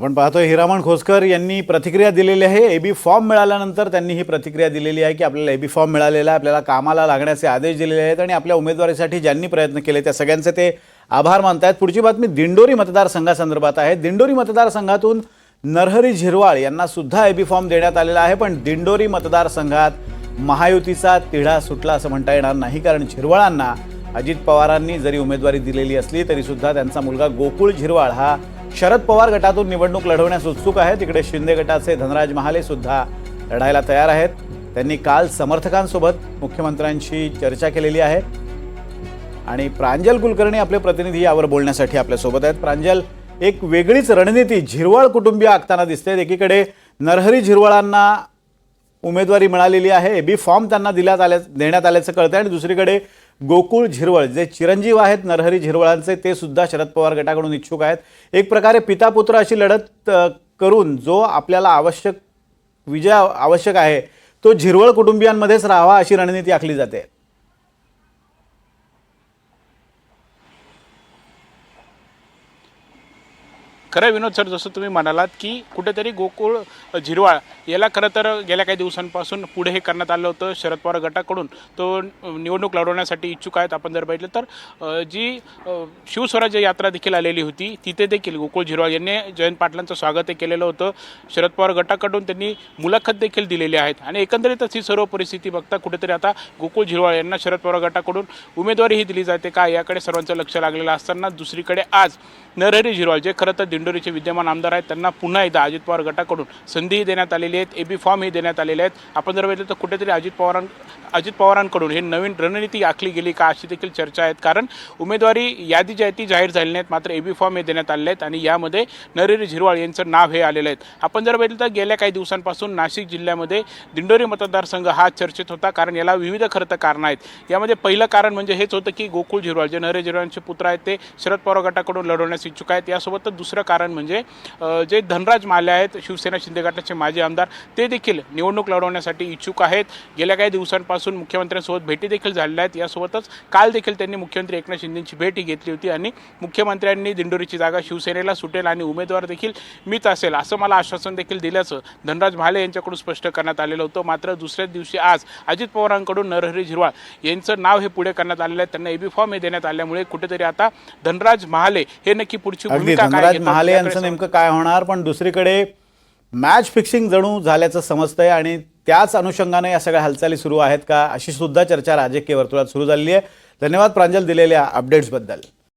आपण पाहतोय हिरामण खोसकर यांनी प्रतिक्रिया दिलेली आहे। एबी फॉर्म मिळाल्यानंतर त्यांनी ही प्रतिक्रिया दिलेली आहे की आपल्याला एबी फॉर्म मिळालेला आहे, आपल्याला कामाला लागण्याचे आदेश दिलेले आहेत आणि आपल्या उमेदवारीसाठी ज्यांनी प्रयत्न केले त्या सगळ्यांचे ते आभार मानतायत। पुढची बातमी दिंडोरी मतदारसंघासंदर्भात आहे। दिंडोरी मतदारसंघातून नरहरी झिरवाळ यांना सुद्धा एबी फॉर्म देण्यात आलेला आहे, पण दिंडोरी मतदारसंघात महायुतीचा तिढा सुटला असं म्हणता येणार नाही, कारण झिरवाळांना अजित पवारांनी जरी उमेदवारी दिलेली असली तरी सुद्धा त्यांचा मुलगा गोकुळ झिरवाळ हा शरद पवार गटातून निवडणूक लढवण्यास उत्सुक आहे। तिकडे शिंदे गटाचे धनराज महाले सुद्धा लढायला तयार आहेत। त्यांनी काल समर्थकांसोबत मुख्यमंत्र्यांशी चर्चा केलेली आहे आणि प्रांजल कुलकर्णी आपले प्रतिनिधी यावर बोलण्यासाठी आपल्या सोबत आहेत। प्रांजल, एक वेगळीच रणनीती झिरवाळ कुटुंबीय आखताना दिसते। एकीकडे नरहरी झिरवाळांना उमेदवारी मिळालेली आहे, एबी फॉर्म त्यांना देण्यात आल्याचं कळतंय आणि दुसरीकडे गोकुळ झिरवाळ जे चिरंजीव आहेत नरहरी झिरवाळांचे ते सुद्धा शरद पवार गटाकडून इच्छुक आहेत। एक प्रकारे पिता पुत्र अशी लढत करून जो आपल्याला विजय आवश्यक आहे तो झिरवाळ कुटुंबियांमध्येच राहावा अशी रणनीती आखली जाते। खरं विनोद सर, जसं तुम्ही म्हणालात की कुठेतरी गोकुळ झिरवाळ याला खरं तर गेल्या काही दिवसांपासून पुढे हे करण्यात आलं होतं शरद पवार गटाकडून, तो निवडणूक लढवण्यासाठी इच्छुक आहेत। आपण जर पाहिलं तर जी शिवस्वराज्य यात्रा देखील आलेली होती तिथे देखील गोकुळ झिरवाळ यांनी जयंत पाटलांचं स्वागत केलेलं होतं। शरद पवार गटाकडून त्यांनी मुलाखत देखील दिलेली आहेत आणि एकंदरीतच ही सर्व परिस्थिती बघता कुठेतरी आता गोकुळ झिरवाळ यांना शरद पवार गटाकडून उमेदवारीही दिली जाते का याकडे सर्वांचं लक्ष लागलेलं असताना दुसरीकडे आज नरहरी झिरवाळ जे खरं तर दिंडोरीचे विद्यमान आमदार आहेत त्यांना पुन्हा एकदा अजित पवार गटाकडून संधीही देण्यात आलेली आहेत, एबी फॉर्मही देण्यात आलेले आहेत। आपण जर बघितलं तर कुठेतरी अजित पवारांकडून हे नवीन रणनीती आखली गेली का अशी देखील चर्चा आहेत, कारण उमेदवारी यादी जी आहे ती जाहीर झाली नाहीत, मात्र एबी फॉर्म हे देण्यात आलेले आहेत आणि यामध्ये नरहरी झिरवाळ यांचं नाव हे आलेलं आहे। आपण जर बघितलं तर गेल्या काही दिवसांपासून नाशिक जिल्ह्यामध्ये दिंडोरी मतदारसंघ हा चर्चेत होता, कारण याला विविध खरं तर कारणं आहेत। यामध्ये पहिलं कारण म्हणजे हेच होतं की गोकुळ झिरवाळ जे नरहरी झिरवाळांचे पुत्र आहेत ते शरद पवार गटाकडून लढवण्यास इच्छुक आहेत। यासोबतच दुसरं कारण म्हणजे जे धनराज महाले आहेत शिवसेना शिंदे गटाचे माजी आमदार ते देखील निवडणूक लढवण्यासाठी इच्छुक आहेत। गेल्या काही दिवसांपासून मुख्यमंत्र्यांसोबत भेटी देखील झालेल्या आहेत। यासोबतच काल देखील त्यांनी मुख्यमंत्री एकनाथ शिंदेंची भेटी घेतली होती आणि मुख्यमंत्र्यांनी दिंडोरीची जागा शिवसेनेला सुटेल आणि उमेदवार देखील मीच असेल असं मला आश्वासन देखील दिल्याचं धनराज महाले यांच्याकडून स्पष्ट करण्यात आलेलं होतं। मात्र दुसऱ्याच दिवशी आज अजित पवारांकडून नरहरी झिरवाळ यांचं नाव हे पुढे करण्यात आलेलं आहे, त्यांना एबी फॉर्म हे देण्यात आल्यामुळे कुठेतरी आता धनराज महाले हे नक्की पुढची भूमिका काय घेतात महाले यांचं नेमकं काय होणार, पण दुसरीकडे मॅच फिक्सिंग जणू झाल्याचं समजतंय आणि त्याच अनुषंगाने या सगळ्या हालचाली सुरू आहेत का अशी सुद्धा चर्चा राजकीय वर्तुळात सुरू झालेली आहे। धन्यवाद प्रांजल दिलेल्या अपडेट्सबद्दल।